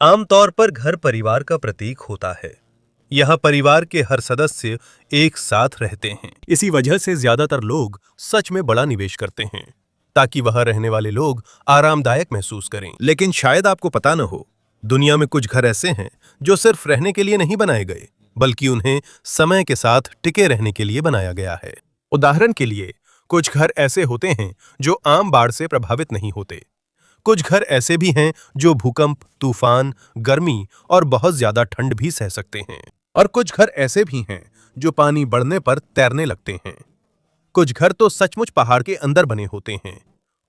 आमतौर पर घर परिवार का प्रतीक होता है। यहाँ परिवार के हर सदस्य एक साथ रहते हैं। इसी वजह से ज्यादातर लोग सच में बड़ा निवेश करते हैं ताकि वहां रहने वाले लोग आरामदायक महसूस करें। लेकिन शायद आपको पता न हो, दुनिया में कुछ घर ऐसे हैं जो सिर्फ रहने के लिए नहीं बनाए गए, बल्कि उन्हें समय के साथ टिके रहने के लिए बनाया गया है। उदाहरण के लिए, कुछ घर ऐसे होते हैं जो आम बाढ़ से प्रभावित नहीं होते। कुछ घर ऐसे भी हैं जो भूकंप, तूफान, गर्मी और बहुत ज्यादा ठंड भी सह सकते हैं। और कुछ घर ऐसे भी हैं जो पानी बढ़ने पर तैरने लगते हैं। कुछ घर तो सचमुच पहाड़ के अंदर बने होते हैं,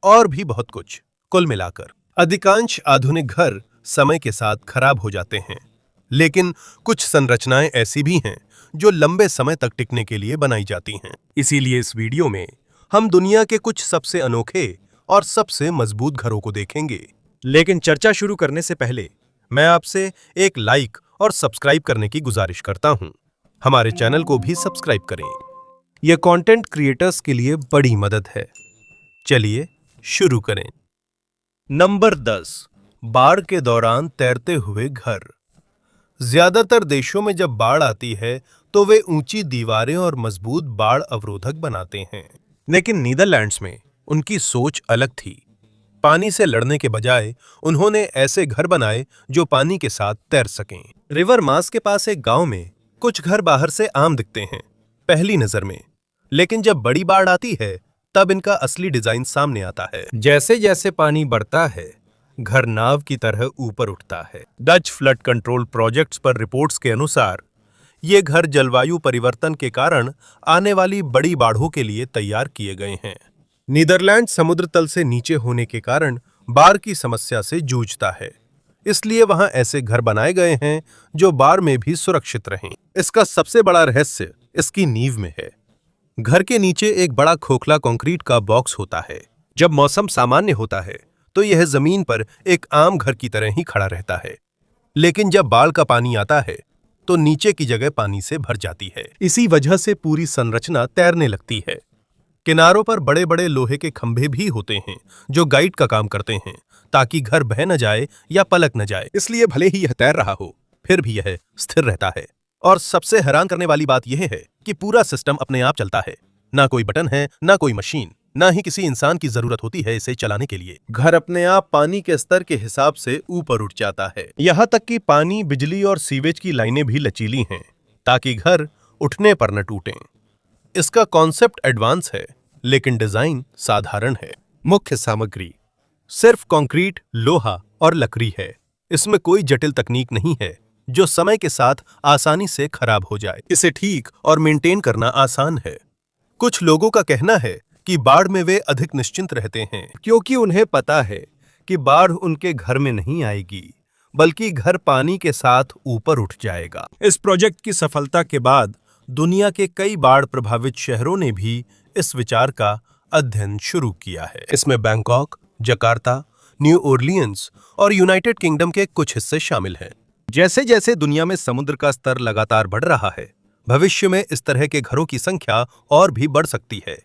और भी बहुत कुछ। कुल मिलाकर अधिकांश आधुनिक घर समय के साथ खराब हो जाते हैं, लेकिन कुछ संरचनाएं ऐसी भी हैं जो लंबे समय तक टिकने के लिए बनाई जाती हैं। इसीलिए इस वीडियो में हम दुनिया के कुछ सबसे अनोखे और सबसे मजबूत घरों को देखेंगे। लेकिन चर्चा शुरू करने से पहले मैं आपसे एक लाइक और सब्सक्राइब करने की गुजारिश करता हूं। हमारे चैनल को भी सब्सक्राइब करें। यह कंटेंट क्रिएटर्स के लिए बड़ी मदद है। चलिए शुरू करें। नंबर 10, बाढ़ के दौरान तैरते हुए घर। ज्यादातर देशों में जब बाढ़ आती है तो वे ऊंची दीवारें और मजबूत बाढ़ अवरोधक बनाते हैं। लेकिन नीदरलैंड्स में उनकी सोच अलग थी। पानी से लड़ने के बजाय उन्होंने ऐसे घर बनाए जो पानी के साथ तैर सकें। रिवर मास के पास एक गांव में कुछ घर बाहर से आम दिखते हैं पहली नजर में, लेकिन जब बड़ी बाढ़ आती है तब इनका असली डिजाइन सामने आता है। जैसे जैसे पानी बढ़ता है, घर नाव की तरह ऊपर उठता है। डच फ्लड कंट्रोल प्रोजेक्ट्स पर रिपोर्ट्स के अनुसार ये घर जलवायु परिवर्तन के कारण आने वाली बड़ी बाढ़ों के लिए तैयार किए गए हैं। नीदरलैंड समुद्र तल से नीचे होने के कारण बाढ़ की समस्या से जूझता है, इसलिए वहां ऐसे घर बनाए गए हैं जो बाढ़ में भी सुरक्षित रहें। इसका सबसे बड़ा रहस्य इसकी नींव में है। घर के नीचे एक बड़ा खोखला कंक्रीट का बॉक्स होता है। जब मौसम सामान्य होता है तो यह जमीन पर एक आम घर की तरह ही खड़ा रहता है, लेकिन जब बाढ़ का पानी आता है तो नीचे की जगह पानी से भर जाती है। इसी वजह से पूरी संरचना तैरने लगती है। किनारों पर बड़े बड़े लोहे के खंभे भी होते हैं जो गाइड का काम करते हैं, ताकि घर बह न जाए या पलक न जाए। इसलिए भले ही यह तैर रहा हो, फिर भी यह स्थिर रहता है। और सबसे हैरान करने वाली बात यह है कि पूरा सिस्टम अपने आप चलता है। ना कोई बटन है, ना कोई मशीन, ना ही किसी इंसान की जरूरत होती है इसे चलाने के लिए। घर अपने आप पानी के स्तर के हिसाब से ऊपर उठ जाता है। यहाँ तक कि पानी, बिजली और सीवेज की लाइनें भी लचीली हैं, ताकि घर उठने पर न टूटें। इसका कॉन्सेप्ट एडवांस है, लेकिन डिजाइन साधारण है। मुख्य सामग्री सिर्फ कंक्रीट, लोहा और लकड़ी है। इसमें कोई जटिल तकनीक नहीं है जो समय के साथ आसानी से खराब हो जाए। इसे ठीक और मेंटेन करना आसान है। कुछ लोगों का कहना है कि बाढ़ में वे अधिक निश्चिंत रहते हैं, क्योंकि उन्हें पता है कि बाढ़ उनके घर में नहीं आएगी, बल्कि घर पानी के साथ ऊपर उठ जाएगा। इस प्रोजेक्ट की सफलता के बाद दुनिया के कई बाढ़ प्रभावित शहरों ने भी इस विचार का अध्ययन शुरू किया है। इसमें बैंकॉक, जकार्ता, न्यू ओरलियंस और यूनाइटेड किंगडम के कुछ हिस्से शामिल हैं। जैसे जैसे दुनिया में समुद्र का स्तर लगातार बढ़ रहा है, भविष्य में इस तरह के घरों की संख्या और भी बढ़ सकती है,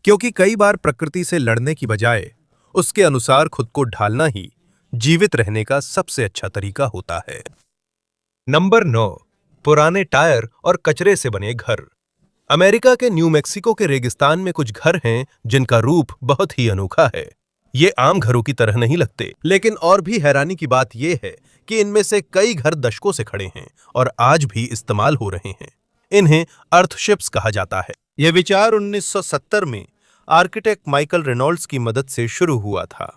क्योंकि कई बार प्रकृति से लड़ने की बजाय उसके अनुसार खुद को ढालना ही जीवित रहने का सबसे अच्छा तरीका होता है। नंबर 9, पुराने टायर और कचरे से बने घर। अमेरिका के न्यू मैक्सिको के रेगिस्तान में कुछ घर हैं जिनका रूप बहुत ही अनोखा है। ये आम घरों की तरह नहीं लगते, लेकिन और भी हैरानी की बात यह है कि इनमें से कई घर दशकों से खड़े हैं और आज भी इस्तेमाल हो रहे हैं। इन्हें अर्थशिप्स कहा जाता है। यह विचार 1970 में आर्किटेक्ट माइकल रेनॉल्ड्स की मदद से शुरू हुआ था।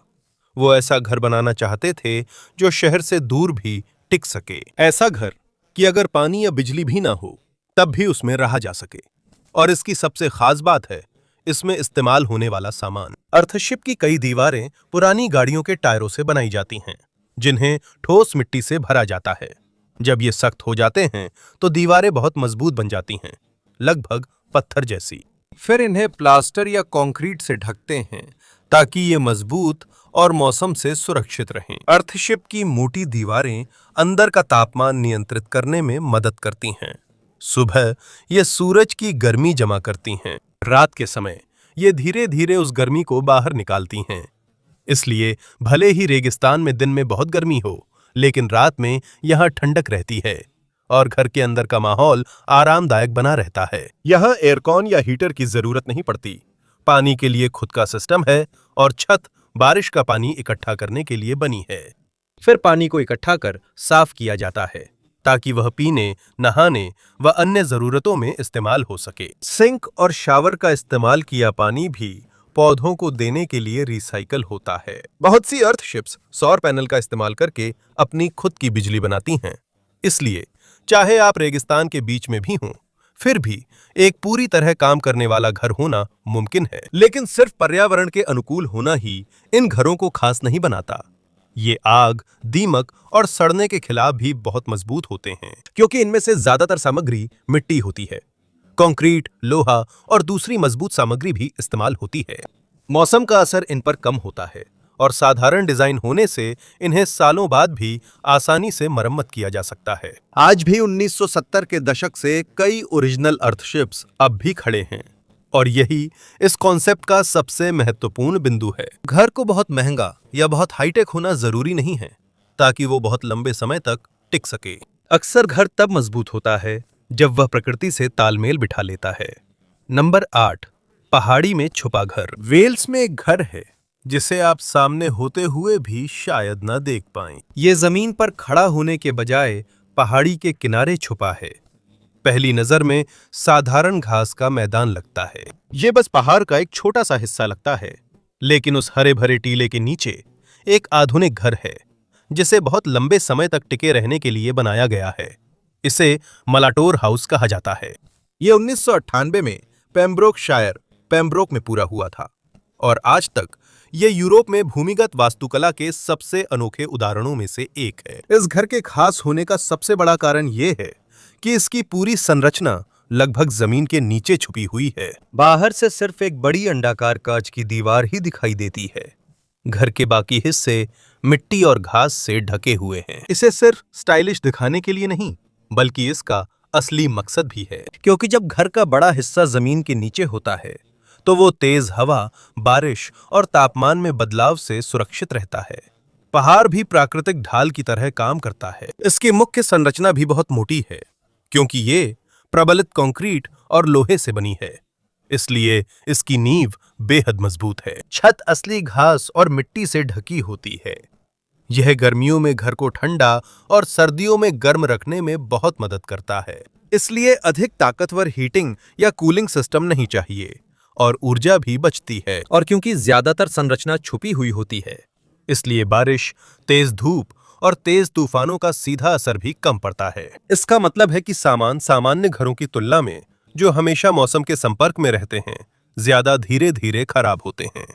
वो ऐसा घर बनाना चाहते थे जो शहर से दूर भी टिक सके। ऐसा घर कि अगर पानी या बिजली भी ना हो तब भी उसमें रहा जा सके। और इसकी सबसे खास बात है इसमें इस्तेमाल होने वाला सामान। अर्थशिप की कई दीवारें पुरानी गाड़ियों के टायरों से बनाई जाती हैं, जिन्हें ठोस मिट्टी से भरा जाता है। जब ये सख्त हो जाते हैं तो दीवारें बहुत मजबूत बन जाती हैं, लगभग पत्थर जैसी। फिर इन्हें प्लास्टर या कंक्रीट से ढकते हैं ताकि ये मजबूत और मौसम से सुरक्षित रहें। अर्थशिप की मोटी दीवारें अंदर का तापमान नियंत्रित करने में मदद करती हैं। सुबह ये सूरज की गर्मी जमा करती हैं, रात के समय ये धीरे धीरे उस गर्मी को बाहर निकालती हैं। इसलिए भले ही रेगिस्तान में दिन में बहुत गर्मी हो, लेकिन रात में यहाँ ठंडक रहती है और घर के अंदर का माहौल आरामदायक बना रहता है। यहाँ एयरकॉन या हीटर की जरूरत नहीं पड़ती। पानी के लिए खुद का सिस्टम है और छत बारिश का पानी इकट्ठा करने के लिए बनी है। फिर पानी को इकट्ठा कर साफ किया जाता है ताकि वह पीने, नहाने व अन्य जरूरतों में इस्तेमाल हो सके। सिंक और शावर का इस्तेमाल किया पानी भी पौधों को देने के लिए रिसाइकल होता है। बहुत सी अर्थशिप्स सौर पैनल का इस्तेमाल करके अपनी खुद की बिजली बनाती हैं। इसलिए चाहे आप रेगिस्तान के बीच में भी हों, फिर भी एक पूरी तरह काम करने वाला घर होना मुमकिन है। लेकिन सिर्फ पर्यावरण के अनुकूल होना ही इन घरों को खास नहीं बनाता। ये आग, दीमक और सड़ने के खिलाफ भी बहुत मजबूत होते हैं, क्योंकि इनमें से ज्यादातर सामग्री मिट्टी होती है। कंक्रीट, लोहा और दूसरी मजबूत सामग्री भी इस्तेमाल होती है। मौसम का असर इन पर कम होता है और साधारण डिजाइन होने से इन्हें सालों बाद भी आसानी से मरम्मत किया जा सकता है। आज भी 1970 के दशक से कई ओरिजिनल अर्थशिप्स अब भी खड़े हैं और यही इस कॉन्सेप्ट का सबसे महत्वपूर्ण बिंदु है। घर को बहुत महंगा या बहुत हाईटेक होना जरूरी नहीं है ताकि वो बहुत लंबे समय तक टिक सके। अक्सर घर तब मजबूत होता है जब वह प्रकृति से तालमेल बिठा लेता है। नंबर 8, पहाड़ी में छुपा घर। वेल्स में एक घर है जिसे आप सामने होते हुए भी शायद न देख पाएं। ये जमीन पर खड़ा होने के बजाय पहाड़ी के किनारे छुपा है। पहली नजर में साधारण घास का मैदान लगता है। ये बस पहाड़ का एक छोटा सा हिस्सा लगता है, लेकिन उस हरे भरे टीले के नीचे एक आधुनिक घर है जिसे बहुत लंबे समय तक टिके रहने के लिए बनाया गया है। इसे मलाटोर हाउस कहा जाता है। यह 1998 में पेम्ब्रोक में पूरा हुआ था और आज तक ये यूरोप में भूमिगत वास्तुकला के सबसे अनोखे उदाहरणों में से एक है। इस घर के खास होने का सबसे बड़ा कारण ये है कि इसकी पूरी संरचना लगभग जमीन के नीचे छुपी हुई है। बाहर से सिर्फ एक बड़ी अंडाकार कांच की दीवार ही दिखाई देती है। घर के बाकी हिस्से मिट्टी और घास से ढके हुए हैं। इसे सिर्फ स्टाइलिश दिखाने के लिए नहीं, बल्कि इसका असली मकसद भी है, क्योंकि जब घर का बड़ा हिस्सा जमीन के नीचे होता है तो वो तेज हवा, बारिश और तापमान में बदलाव से सुरक्षित रहता है। पहाड़ भी प्राकृतिक ढाल की तरह काम करता है। इसकी मुख्य संरचना भी बहुत मोटी है क्योंकि ये प्रबलित कंक्रीट और लोहे से बनी है, इसलिए इसकी नींव बेहद मजबूत है। छत असली घास और मिट्टी से ढकी होती है। यह गर्मियों में घर को ठंडा और सर्दियों में गर्म रखने में बहुत मदद करता है। इसलिए अधिक ताकतवर हीटिंग या कूलिंग सिस्टम नहीं चाहिए और ऊर्जा भी बचती है। और क्योंकि ज्यादातर संरचना छुपी हुई होती है, इसलिए बारिश, तेज धूप और तेज तूफानों का सीधा असर भी कम पड़ता है। इसका मतलब है कि सामान सामान्य घरों की तुलना में, जो हमेशा मौसम के संपर्क में रहते हैं, ज्यादा धीरे धीरे खराब होते हैं।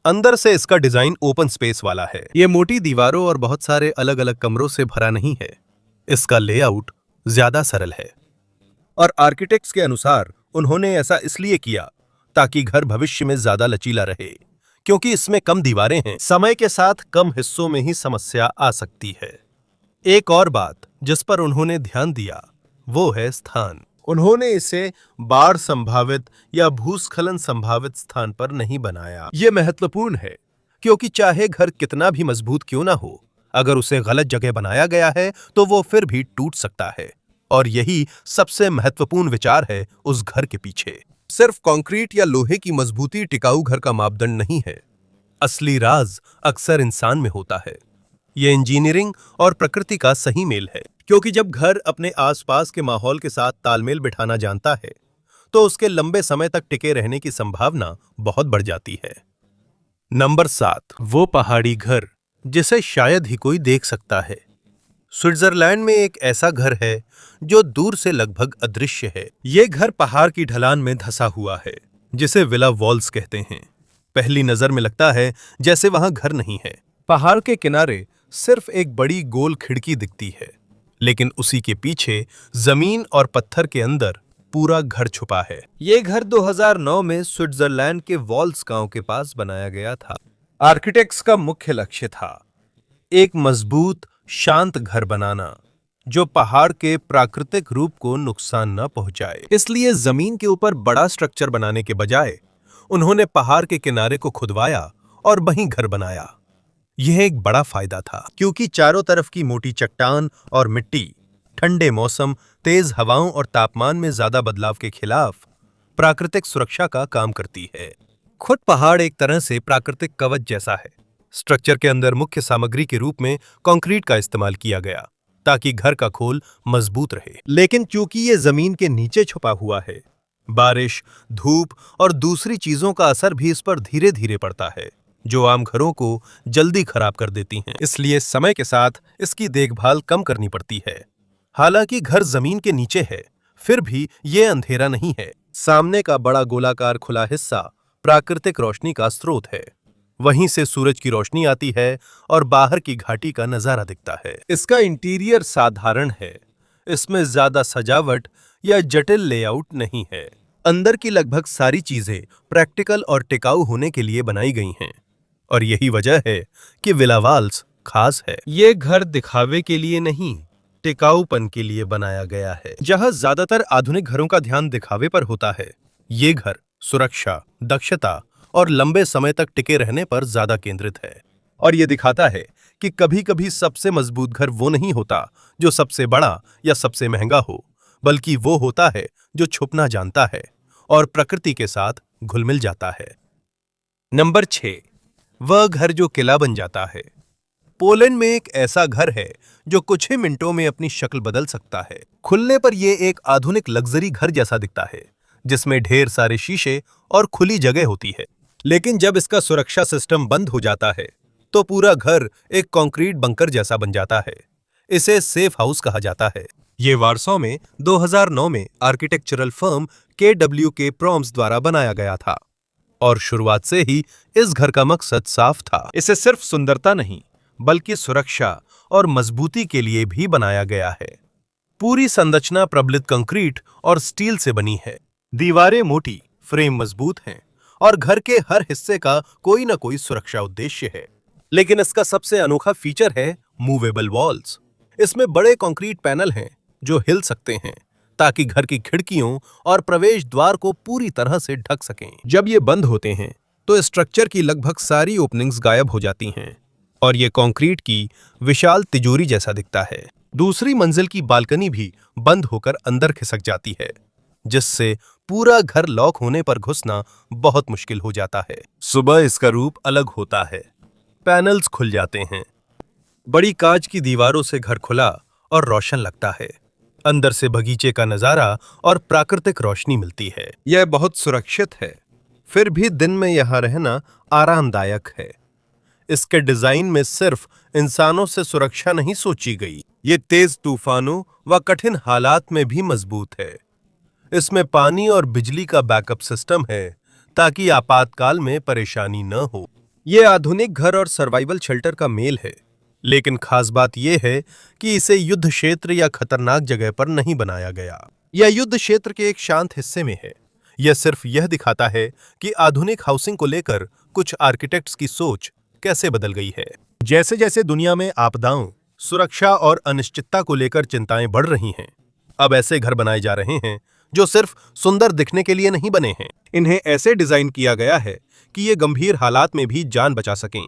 अंदर से इसका डिजाइन ओपन स्पेस वाला है। ये मोटी दीवारों और बहुत सारे अलग अलग कमरों से भरा नहीं है। इसका लेआउट ज्यादा सरल है और आर्किटेक्ट्स के अनुसार उन्होंने ऐसा इसलिए किया ताकि घर भविष्य में ज्यादा लचीला रहे, क्योंकि इसमें कम दीवारें हैं। समय के साथ कम हिस्सों में ही समस्या आ सकती है। एक और बात जिस पर उन्होंने ध्यान दिया वो है स्थान। उन्होंने इसे बाढ़ संभावित या भूस्खलन संभावित स्थान पर नहीं बनाया। यह महत्वपूर्ण है क्योंकि चाहे घर कितना भी मजबूत क्यों ना हो, अगर उसे गलत जगह बनाया गया है तो वो फिर भी टूट सकता है। और यही सबसे महत्वपूर्ण विचार है उस घर के पीछे। सिर्फ कंक्रीट या लोहे की मजबूती टिकाऊ घर का मापदंड नहीं है। असली राज अक्सर इंसान में होता है। यह इंजीनियरिंग और प्रकृति का सही मेल है, क्योंकि जब घर अपने आसपास के माहौल के साथ तालमेल बिठाना जानता है तो उसके लंबे समय तक टिके रहने की संभावना बहुत बढ़ जाती है। नंबर 7, वो पहाड़ी घर जिसे शायद ही कोई देख सकता है। स्विट्जरलैंड में एक ऐसा घर है जो दूर से लगभग अदृश्य है। ये घर पहाड़ की ढलान में धंसा हुआ है, जिसे विला वॉल्स कहते हैं। पहली नजर में लगता है जैसे वहां घर नहीं है। पहाड़ के किनारे सिर्फ एक बड़ी गोल खिड़की दिखती है, लेकिन उसी के पीछे जमीन और पत्थर के अंदर पूरा घर छुपा है। ये घर 2009 में स्विट्जरलैंड के वॉल्स गांव के पास बनाया गया था। आर्किटेक्ट्स का मुख्य लक्ष्य था एक मजबूत, शांत घर बनाना जो पहाड़ के प्राकृतिक रूप को नुकसान न पहुंचाए। इसलिए जमीन के ऊपर बड़ा स्ट्रक्चर बनाने के बजाय उन्होंने पहाड़ के किनारे को खुदवाया और वहीं घर बनाया। यह एक बड़ा फायदा था क्योंकि चारों तरफ की मोटी चट्टान और मिट्टी ठंडे मौसम, तेज हवाओं और तापमान में ज्यादा बदलाव के खिलाफ प्राकृतिक सुरक्षा का काम करती है। खुद पहाड़ एक तरह से प्राकृतिक कवच जैसा है। स्ट्रक्चर के अंदर मुख्य सामग्री के रूप में कंक्रीट का इस्तेमाल किया गया ताकि घर का खोल मजबूत रहे। लेकिन क्योंकि ये जमीन के नीचे छुपा हुआ है, बारिश, धूप और दूसरी चीजों का असर भी इस पर धीरे धीरे पड़ता है, जो आम घरों को जल्दी खराब कर देती हैं। इसलिए समय के साथ इसकी देखभाल कम करनी पड़ती है। हालांकि घर जमीन के नीचे है, फिर भी ये अंधेरा नहीं है। सामने का बड़ा गोलाकार खुला हिस्सा प्राकृतिक रोशनी का स्रोत है। वहीं से सूरज की रोशनी आती है और बाहर की घाटी का नजारा दिखता है। इसका इंटीरियर साधारण है। इसमें ज्यादा सजावट या जटिल लेआउट नहीं है। अंदर की लगभग सारी चीजें प्रैक्टिकल और टिकाऊ होने के लिए बनाई गई हैं। और यही वजह है कि विला वाल्स खास है। ये घर दिखावे के लिए नहीं, टिकाऊपन के लिए बनाया गया है। जहां ज्यादातर आधुनिक घरों का ध्यान दिखावे पर होता है, ये घर सुरक्षा, दक्षता और लंबे समय तक टिके रहने पर ज्यादा केंद्रित है। और ये दिखाता है कि कभी-कभी सबसे मजबूत घर वो नहीं होता जो सबसे बड़ा या सबसे महंगा हो, बल्कि वो होता है जो छुपना जानता है और प्रकृति के साथ घुल मिल जाता है। नंबर 6, वह घर जो किला बन जाता है। पोलैंड में एक ऐसा घर है जो कुछ ही मिनटों में अपनी शक्ल बदल सकता है। खुलने पर यह एक आधुनिक लग्जरी घर जैसा दिखता है, जिसमें ढेर सारे शीशे और खुली जगह होती है। लेकिन जब इसका सुरक्षा सिस्टम बंद हो जाता है, तो पूरा घर एक कंक्रीट बंकर जैसा बन जाता है। इसे सेफ हाउस कहा जाता है। ये वार्सो में 2009 में आर्किटेक्चरल फर्म KWK प्रॉम्स द्वारा बनाया गया था और शुरुआत से ही इस घर का मकसद साफ था। इसे सिर्फ सुंदरता नहीं, बल्कि सुरक्षा और मजबूती के लिए भी बनाया गया है। पूरी संरचना प्रबलित कंक्रीट और स्टील से बनी है। दीवारें मोटी, फ्रेम मजबूत हैं और घर के हर हिस्से का कोई ना कोई सुरक्षा उद्देश्य है। लेकिन इसका सबसे अनोखा फीचर है मूवेबल वॉल्स। इसमें बड़े कंक्रीट पैनल हैं जो हिल सकते हैं ताकि घर की खिड़कियों और प्रवेश द्वार को पूरी तरह से ढक सकें। जब ये बंद होते हैं तो स्ट्रक्चर की लगभग सारी ओपनिंग्स गायब हो जाती हैं और ये कंक्रीट की विशाल तिजोरी जैसा दिखता है। दूसरी मंजिल की बालकनी भी बंद होकर अंदर खिसक जाती है, जिससे पूरा घर लॉक होने पर घुसना बहुत मुश्किल हो जाता है। सुबह इसका रूप अलग होता है। पैनल्स खुल जाते हैं। बड़ी कांच की दीवारों से घर खुला और रोशन लगता है। अंदर से बगीचे का नजारा और प्राकृतिक रोशनी मिलती है। यह बहुत सुरक्षित है, फिर भी दिन में यहाँ रहना आरामदायक है। इसके डिजाइन में सिर्फ इंसानों से सुरक्षा नहीं सोची गई, ये तेज तूफानों व कठिन हालात में भी मजबूत है। इसमें पानी और बिजली का बैकअप सिस्टम है ताकि आपातकाल में परेशानी न हो। यह आधुनिक घर और सर्वाइवल शेल्टर का मेल है। लेकिन खास बात यह है कि इसे युद्ध क्षेत्र या खतरनाक जगह पर नहीं बनाया गया। यह युद्ध क्षेत्र के एक शांत हिस्से में है। यह सिर्फ यह दिखाता है कि आधुनिक हाउसिंग को लेकर कुछ आर्किटेक्ट्स की सोच कैसे बदल गई है। जैसे जैसे दुनिया में आपदाओं, सुरक्षा और अनिश्चितता को लेकर चिंताएं बढ़ रही हैं, अब ऐसे घर बनाए जा रहे हैं जो सिर्फ सुंदर दिखने के लिए नहीं बने हैं। इन्हें ऐसे डिजाइन किया गया है कि ये गंभीर हालात में भी जान बचा सकें।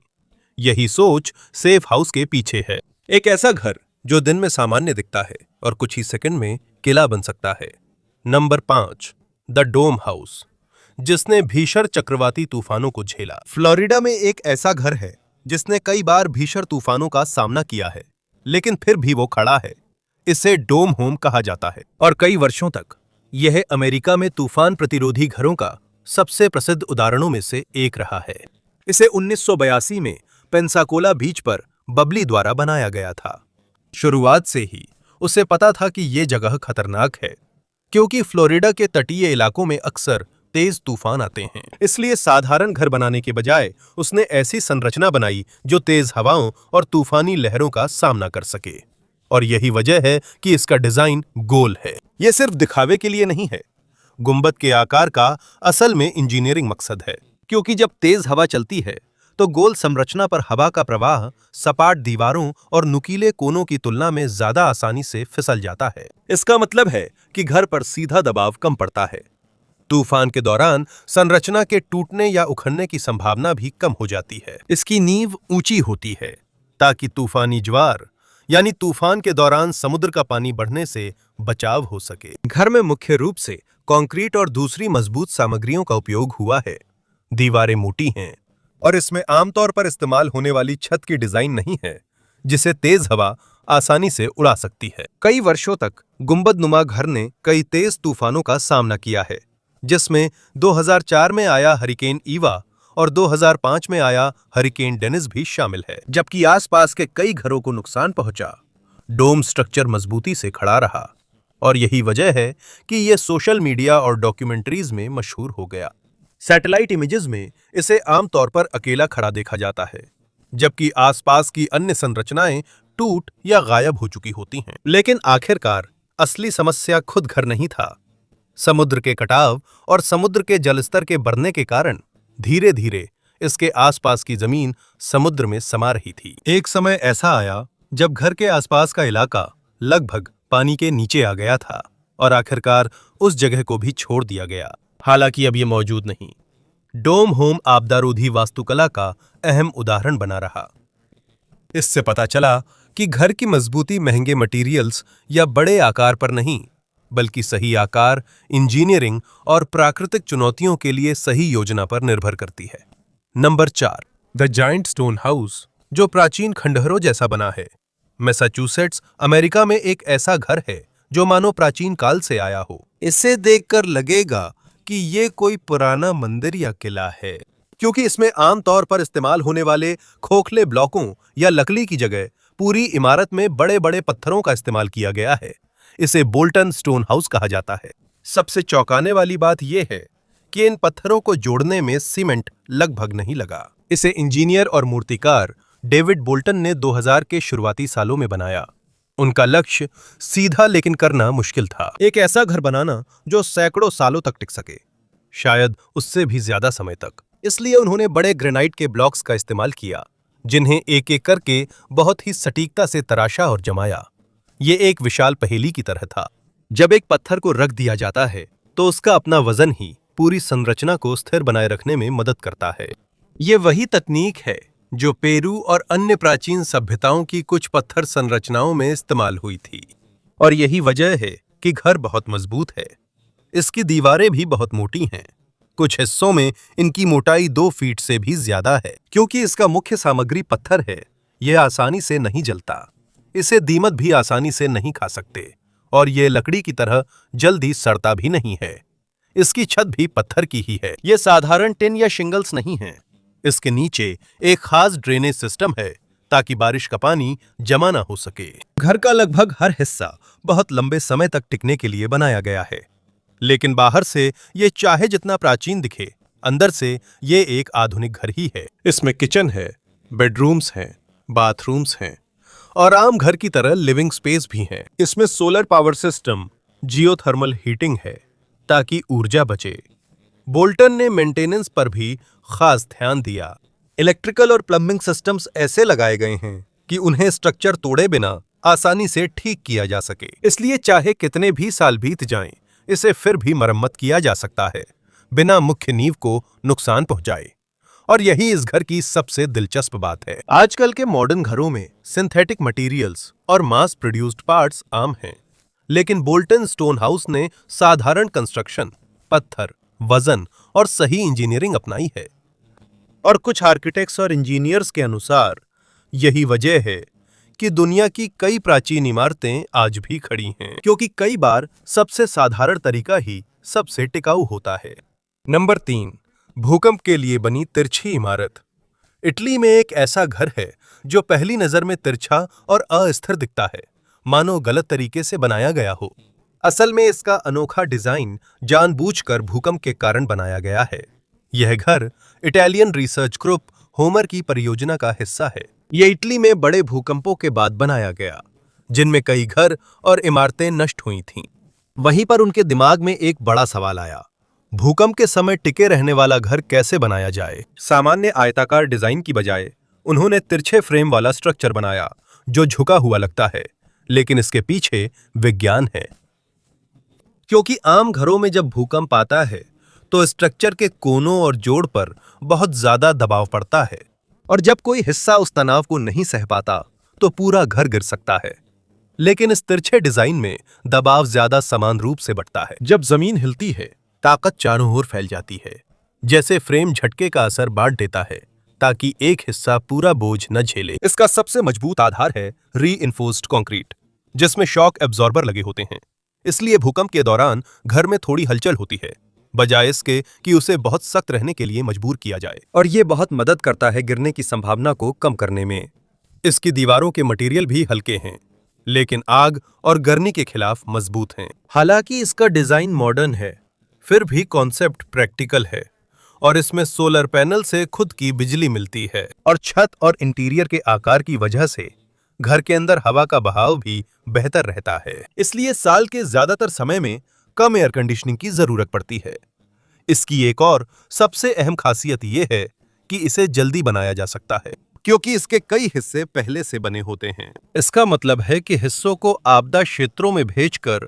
यही सोच सेफ हाउस के पीछे है। एक ऐसा घर जो दिन में सामान्य दिखता है और कुछ ही सेकंड में किला बन सकता है। नंबर 5, द डोम हाउस, जिसने भीषण चक्रवाती तूफानों को झेला। फ्लोरिडा में एक ऐसा घर है जिसने कई बार भीषण तूफानों का सामना किया है, लेकिन फिर भी वो खड़ा है। इसे डोम होम कहा जाता है और कई वर्षों तक यह अमेरिका में तूफान प्रतिरोधी घरों का सबसे प्रसिद्ध उदाहरणों में से एक रहा है। इसे 1982 में पेंसाकोला बीच पर बबली द्वारा बनाया गया था। शुरुआत से ही उसे पता था कि यह जगह खतरनाक है, क्योंकि फ्लोरिडा के तटीय इलाकों में अक्सर तेज तूफान आते हैं। इसलिए साधारण घर बनाने के बजाय उसने ऐसी संरचना बनाई जो तेज हवाओं और तूफानी लहरों का सामना कर सके। और यही वजह है कि इसका डिजाइन गोल है। यह सिर्फ दिखावे के लिए नहीं है। गुंबद के आकार का असल में इंजीनियरिंग मकसद है, क्योंकि जब तेज हवा चलती है तो गोल संरचना पर हवा का प्रवाह सपाट दीवारों और नुकीले कोनों की तुलना में ज्यादा आसानी से फिसल जाता है। इसका मतलब है कि घर पर सीधा दबाव कम पड़ता है। तूफान के दौरान संरचना के टूटने या उखड़ने की संभावना भी कम हो जाती है। इसकी नींव ऊंची होती है ताकि तूफानी ज्वार यानी तूफान के दौरान समुद्र का पानी बढ़ने से बचाव हो सके। घर में मुख्य रूप से कंक्रीट और दूसरी मजबूत सामग्रियों का उपयोग हुआ है। दीवारें मोटी हैं और इसमें आमतौर पर इस्तेमाल होने वाली छत की डिजाइन नहीं है जिसे तेज हवा आसानी से उड़ा सकती है। कई वर्षों तक गुंबदनुमा घर ने कई तेज तूफानों का सामना किया है, जिसमें 2004 में आया हरिकेन ईवा और 2005 में आया हरिकेन डेनिस भी शामिल है। जबकि आसपास के कई घरों को नुकसान पहुंचा, डोम स्ट्रक्चर मजबूती से खड़ा रहा और यही वजह है कि यह सोशल मीडिया और डॉक्यूमेंट्रीज में मशहूर हो गया। सैटेलाइट इमेजेस में इसे आमतौर पर अकेला खड़ा देखा जाता है, जबकि आसपास की अन्य संरचनाएं टूट या गायब हो चुकी होती हैं। लेकिन आखिरकार असली समस्या खुद घर नहीं था। समुद्र के कटाव और समुद्र के जलस्तर के बढ़ने के कारण धीरे धीरे इसके आसपास की जमीन समुद्र में समा रही थी। एक समय ऐसा आया जब घर के आसपास का इलाका लगभग पानी के नीचे आ गया था और आखिरकार उस जगह को भी छोड़ दिया गया। हालांकि अब ये मौजूद नहीं। डोम होम आपदारोधी वास्तुकला का अहम उदाहरण बना रहा। इससे पता चला कि घर की मजबूती महंगे मटेरियल्स या बड़े आकार पर नहीं, बल्कि सही आकार, इंजीनियरिंग और प्राकृतिक चुनौतियों के लिए सही योजना पर निर्भर करती है। Number 4, the giant stone house, जो प्राचीन खंडहरों जैसा बना है। मैसाचुसेट्स, अमेरिका में एक ऐसा घर है जो मानो प्राचीन काल से आया हो। इसे देखकर लगेगा कि ये कोई पुराना मंदिर या किला है, क्योंकि इसमें आमतौर पर इस्तेमाल होने वाले खोखले ब्लॉकों या लकड़ी की जगह पूरी इमारत में बड़े बड़े पत्थरों का इस्तेमाल किया गया है। इसे बोल्टन स्टोन हाउस कहा जाता है। सबसे चौंकाने वाली बात यह है कि इन पत्थरों को जोड़ने में सीमेंट लगभग नहीं लगा। इसे इंजीनियर और मूर्तिकार डेविड बोल्टन ने 2000 के शुरुआती सालों में बनाया। उनका लक्ष्य सीधा लेकिन करना मुश्किल था, एक ऐसा घर बनाना जो सैकड़ों सालों तक टिक सके, शायद उससे भी ज्यादा समय तक। इसलिए उन्होंने बड़े ग्रेनाइट के ब्लॉक्स का इस्तेमाल किया, जिन्हें एक एक करके बहुत ही सटीकता से तराशा और जमाया। ये एक विशाल पहेली की तरह था। जब एक पत्थर को रख दिया जाता है तो उसका अपना वजन ही पूरी संरचना को स्थिर बनाए रखने में मदद करता है। ये वही तकनीक है जो पेरू और अन्य प्राचीन सभ्यताओं की कुछ पत्थर संरचनाओं में इस्तेमाल हुई थी। और यही वजह है कि घर बहुत मजबूत है। इसकी दीवारें भी बहुत मोटी हैं। कुछ हिस्सों में इनकी मोटाई 2 फीट से भी ज्यादा है। क्योंकि इसका मुख्य सामग्री पत्थर है, यह आसानी से नहीं जलता। इसे दीमक भी आसानी से नहीं खा सकते और यह लकड़ी की तरह जल्दी सड़ता भी नहीं है। इसकी छत भी पत्थर की ही है। यह साधारण टिन या शिंगल्स नहीं है। इसके नीचे एक खास ड्रेनेज सिस्टम है ताकि बारिश का पानी जमा ना हो सके। घर का लगभग हर हिस्सा बहुत लंबे समय तक टिकने के लिए बनाया गया है, लेकिन बाहर से ये चाहे जितना प्राचीन दिखे, अंदर से ये एक आधुनिक घर ही है। इसमें किचन है, बेडरूम्स हैं, बाथरूम्स हैं और आम घर की तरह लिविंग स्पेस भी है। इसमें solar power system, geothermal heating है ताकि ऊर्जा बचे। बोल्टन ने मेंटेनेंस पर भी खास ध्यान दिया। इलेक्ट्रिकल और प्लम्बिंग सिस्टम्स ऐसे लगाए गए हैं कि उन्हें स्ट्रक्चर तोड़े बिना आसानी से ठीक किया जा सके। इसलिए चाहे कितने भी साल बीत जाएं, इसे फिर भी मरम्मत किया जा सकता है बिना मुख्य नींव को नुकसान पहुंचाए। और यही इस घर की सबसे दिलचस्प बात है। आजकल के मॉडर्न घरों में सिंथेटिक मटेरियल्स और मास प्रोड्यूस्ड पार्ट्स आम हैं, लेकिन बोल्टन स्टोन हाउस ने साधारण कंस्ट्रक्शन, पत्थर, वजन और सही इंजीनियरिंग अपनाई है। और कुछ आर्किटेक्ट्स और इंजीनियर्स के अनुसार यही वजह है कि दुनिया की कई प्राचीन इमारतें आज भी खड़ी हैं, क्योंकि कई बार सबसे साधारण तरीका ही सबसे टिकाऊ होता है। नंबर 3, भूकंप के लिए बनी तिरछी इमारत। इटली में एक ऐसा घर है जो पहली नजर में तिरछा और अस्थिर दिखता है, मानो गलत तरीके से बनाया गया हो। असल में इसका अनोखा डिजाइन जानबूझकर भूकंप के कारण बनाया गया है। यह घर इटालियन रिसर्च ग्रुप होमर की परियोजना का हिस्सा है। यह इटली में बड़े भूकंपों के बाद बनाया गया, जिनमें कई घर और इमारतें नष्ट हुई थीं। वहीं पर उनके दिमाग में एक बड़ा सवाल आया, भूकंप के समय टिके रहने वाला घर कैसे बनाया जाए। सामान्य आयताकार डिजाइन की बजाय उन्होंने तिरछे फ्रेम वाला स्ट्रक्चर बनाया जो झुका हुआ लगता है, लेकिन इसके पीछे विज्ञान है। क्योंकि आम घरों में जब भूकंप आता है तो स्ट्रक्चर के कोनों और जोड़ पर बहुत ज्यादा दबाव पड़ता है, और जब कोई हिस्सा उस तनाव को नहीं सह पाता तो पूरा घर गिर सकता है। लेकिन इस तिरछे डिजाइन में दबाव ज्यादा समान रूप से बढ़ता है। जब जमीन हिलती है, ताकत चारों ओर फैल जाती है, जैसे फ्रेम झटके का असर बांट देता है ताकि एक हिस्सा पूरा बोझ न झेले। इसका सबसे मजबूत आधार है रीइंफोर्स्ड कंक्रीट, जिसमें शॉक एब्जॉर्बर लगे होते हैं। इसलिए भूकंप के दौरान घर में थोड़ी हलचल होती है, बजाय इसके कि उसे बहुत सख्त रहने के लिए मजबूर किया जाए, और ये बहुत मदद करता है गिरने की संभावना को कम करने में। इसकी दीवारों के मटेरियल भी हल्के हैं, लेकिन आग और गर्मी के खिलाफ मजबूत हैं। हालांकि इसका डिजाइन मॉडर्न है, फिर भी कॉन्सेप्ट प्रैक्टिकल है, और इसमें सोलर पैनल से खुद की बिजली मिलती है, और छत और इंटीरियर के आकार की वजह से घर के अंदर हवा का बहाव भी बेहतर रहता है। इसलिए साल के ज्यादातर समय में कम एयर कंडीशनिंग की जरूरत पड़ती है। इसकी एक और सबसे अहम खासियत यह है कि इसे जल्दी बनाया जा सकता है, क्योंकि इसके कई हिस्से पहले से बने होते हैं। इसका मतलब है कि हिस्सों को आपदा क्षेत्रों में भेजकर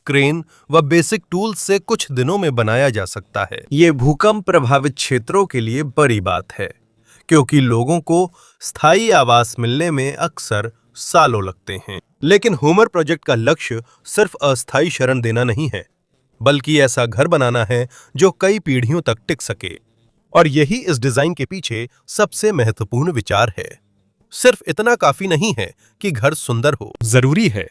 क्रेन व बेसिक टूल्स से कुछ दिनों में बनाया जा सकता है। ये भूकंप प्रभावित क्षेत्रों के लिए बड़ी बात है, क्योंकि लोगों को स्थायी आवास मिलने में अक्सर सालों लगते हैं। लेकिन होमर प्रोजेक्ट का लक्ष्य सिर्फ अस्थायी शरण देना नहीं है, बल्कि ऐसा घर बनाना है जो कई पीढ़ियों तक टिक सके। और यही इस डिजाइन के पीछे सबसे महत्वपूर्ण विचार है। सिर्फ इतना काफी नहीं है कि घर सुंदर हो, जरूरी है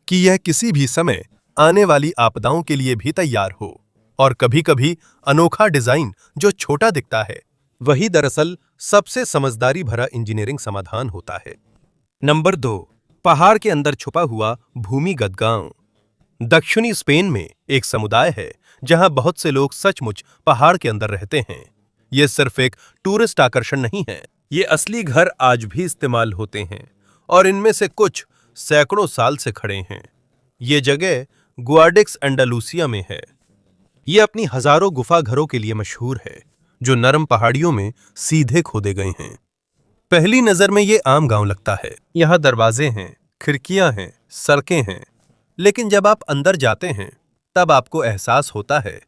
कि यह किसी भी समय आने वाली आपदाओं के लिए भी तैयार हो। और कभी-कभी अनोखा डिजाइन जो छोटा दिखता है, वही दरअसल सबसे समझदारी भरा इंजीनियरिंग समाधान होता है। नंबर 2, पहाड़ के अंदर छुपा हुआ भूमिगत गांव। दक्षिणी स्पेन में एक समुदाय है जहां बहुत से लोग सचमुच पहाड़ के अंदर रहते हैं। ये सिर्फ एक टूरिस्ट आकर्षण नहीं है, ये असली घर आज भी इस्तेमाल होते हैं, और इनमें से कुछ सैकड़ों साल से खड़े हैं। ये जगह गुआडिक्स एंडालुसिया में है। ये अपनी हजारों गुफा घरों के लिए मशहूर है, जो नरम पहाड़ियों में सीधे खोदे गए हैं। पहली नजर में ये आम गांव लगता है। यहाँ दरवाजे हैं, खिड़कियां हैं, सड़कें हैं, लेकिन जब आप अंदर जाते हैं तब आपको एहसास होता है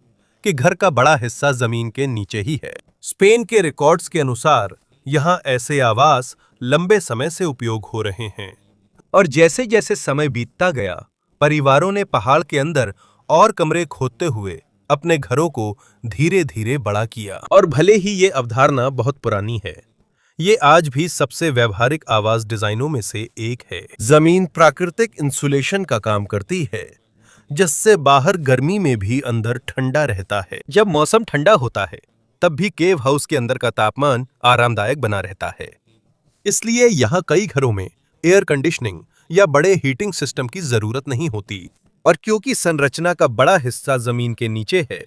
कि घर का बड़ा हिस्सा जमीन के नीचे ही है। स्पेन के रिकॉर्ड्स के अनुसार यहाँ ऐसे आवास लंबे समय से उपयोग हो रहे हैं, और जैसे जैसे समय बीतता गया, परिवारों ने पहाड़ के अंदर और कमरे खोदते हुए अपने घरों को धीरे धीरे बड़ा किया। और भले ही ये अवधारणा बहुत पुरानी है, ये आज भी सबसे व्यवहारिक आवास डिजाइनों में से एक है। जमीन प्राकृतिक इंसुलेशन का काम करती है, जिससे बाहर गर्मी में भी अंदर ठंडा रहता है। जब मौसम ठंडा होता है, तब भी केव हाउस के अंदर का तापमान आरामदायक बना रहता है। इसलिए यहाँ कई घरों में एयर कंडीशनिंग या बड़े हीटिंग सिस्टम की जरूरत नहीं होती। और क्योंकि संरचना का बड़ा हिस्सा जमीन के नीचे है,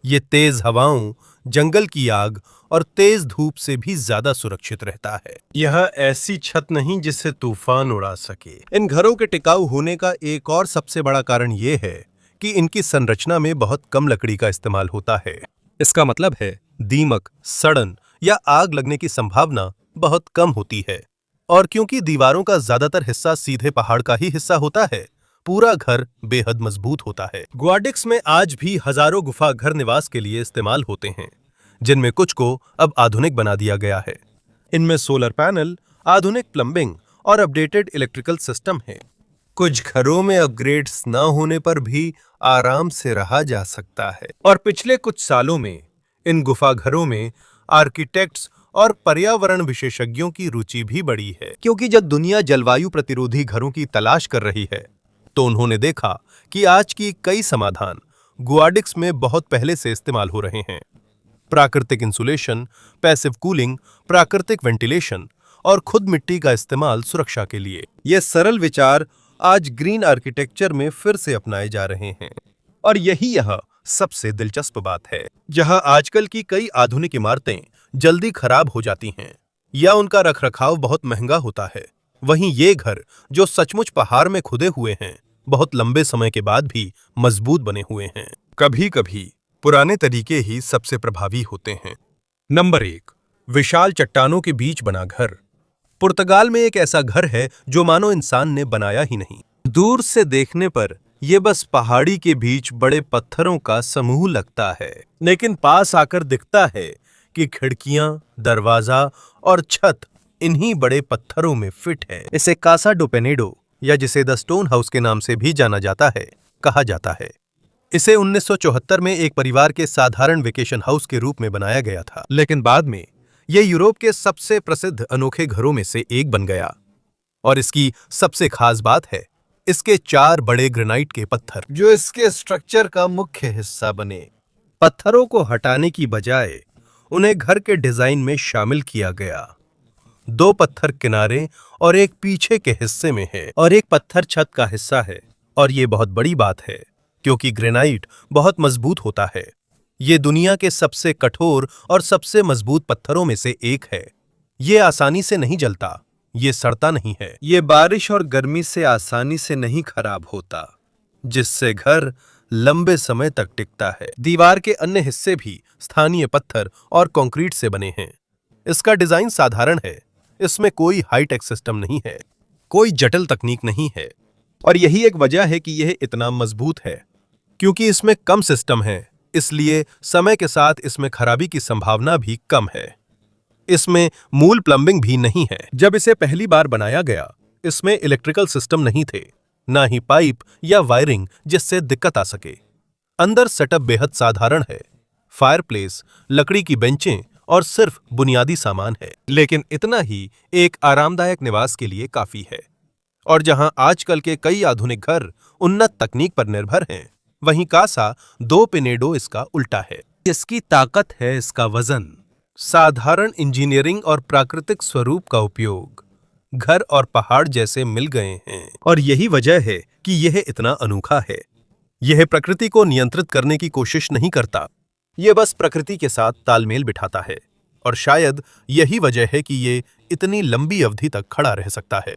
ये तेज हवाओं, जंगल की आग और तेज धूप से भी ज्यादा सुरक्षित रहता है। यह ऐसी छत नहीं जिसे तूफान उड़ा सके। इन घरों के टिकाऊ होने का एक और सबसे बड़ा कारण यह है कि इनकी संरचना में बहुत कम लकड़ी का इस्तेमाल होता है। इसका मतलब है दीमक, सड़न या आग लगने की संभावना बहुत कम होती है। और क्योंकि दीवारों का ज्यादातर हिस्सा सीधे पहाड़ का ही हिस्सा होता है, पूरा घर बेहद मजबूत होता है। गुआडिक्स में आज भी हजारों गुफा घर निवास के लिए इस्तेमाल होते हैं, जिनमें कुछ को अब आधुनिक बना दिया गया है। इनमें सोलर पैनल, आधुनिक प्लम्बिंग और अपडेटेड इलेक्ट्रिकल सिस्टम है। कुछ घरों में अपग्रेड्स न होने पर भी आराम से रहा जा सकता है। और पिछले कुछ सालों में इन गुफा घरों में आर्किटेक्ट्स और पर्यावरण विशेषज्ञों की रुचि भी बढ़ी है, क्योंकि जब दुनिया जलवायु प्रतिरोधी घरों की तलाश कर रही है, तो उन्होंने देखा कि आज की कई समाधान गुआडिक्स में बहुत पहले से इस्तेमाल हो रहे हैं। प्राकृतिक इंसुलेशन, पैसिव कूलिंग, प्राकृतिक वेंटिलेशन और खुद मिट्टी का इस्तेमाल सुरक्षा के लिए। ये सरल विचार आज ग्रीन आर्किटेक्चर में फिर से अपनाए जा रहे हैं। और यही यह सबसे दिलचस्प बात है। जहां आजकल की कई आधुनिक इमारतें जल्दी खराब हो जाती हैं या उनका रखरखाव बहुत महंगा होता है, वहीं ये घर जो सचमुच पहाड़ में खुदे हुए हैं, बहुत लंबे समय के बाद भी मजबूत बने हुए हैं। कभी-कभी पुराने तरीके ही सबसे प्रभावी होते हैं। नंबर 1, विशाल चट्टानों के बीच बना घर। पुर्तगाल में एक ऐसा घर है जो मानो इंसान ने बनाया ही नहीं। दूर से देखने पर ये बस पहाड़ी के बीच बड़े पत्थरों का समूह लगता है, लेकिन पास आकर दिखता है कि खिड़कियां, दरवाजा और छत इन्हीं बड़े पत्थरों में फिट है। इसे कासा डो पेनेडो, या जिसे द स्टोन हाउस के नाम से भी जाना जाता है, कहा जाता है। इसे 1974 में एक परिवार के साधारण वेकेशन हाउस के रूप में बनाया गया था, लेकिन बाद में यह यूरोप के सबसे प्रसिद्ध अनोखे घरों में से एक बन गया। और इसकी सबसे खास बात है इसके 4 बड़े ग्रेनाइट के पत्थर, जो इसके स्ट्रक्चर का मुख्य हिस्सा बने। पत्थरों को हटाने की बजाय उन्हें घर के डिजाइन में शामिल किया गया। 2 पत्थर किनारे और एक पीछे के हिस्से में है, और एक पत्थर छत का हिस्सा है। और ये बहुत बड़ी बात है, क्योंकि ग्रेनाइट बहुत मजबूत होता है। ये दुनिया के सबसे कठोर और सबसे मजबूत पत्थरों में से एक है। ये आसानी से नहीं जलता, ये सड़ता नहीं है, ये बारिश और गर्मी से आसानी से नहीं खराब होता, जिससे घर लंबे समय तक टिकता है। दीवार के अन्य हिस्से भी स्थानीय पत्थर और कंक्रीट से बने हैं। इसका डिजाइन साधारण है, इसमें कोई हाईटेक सिस्टम नहीं है, कोई जटिल तकनीक नहीं है। और यही एक वजह है कि यह इतना मजबूत है, क्योंकि इसमें कम सिस्टम है, इसलिए समय के साथ इसमें खराबी की संभावना भी कम है। इसमें मूल प्लम्बिंग भी नहीं है। जब इसे पहली बार बनाया गया, इसमें इलेक्ट्रिकल सिस्टम नहीं थे, ना ही पाइप या वायरिंग जिससे दिक्कत आ सके। अंदर सेटअप बेहद साधारण है, फायरप्लेस, लकड़ी की बेंचें और सिर्फ बुनियादी सामान है, लेकिन इतना ही एक आरामदायक निवास के लिए काफी है। और जहां आजकल के कई आधुनिक घर उन्नत तकनीक पर निर्भर हैं, वहीं कासा दो पेनेडो इसका उल्टा है। इसकी ताकत है इसका वजन, साधारण इंजीनियरिंग और प्राकृतिक स्वरूप का उपयोग घर और पहाड़ जैसे मिल गए हैं। और यही वजह है कि यह इतना अनोखा है। यह प्रकृति को नियंत्रित करने की कोशिश नहीं करता, यह बस प्रकृति के साथ तालमेल बिठाता है। और शायद यही वजह है कि ये इतनी लंबी अवधि तक खड़ा रह सकता है।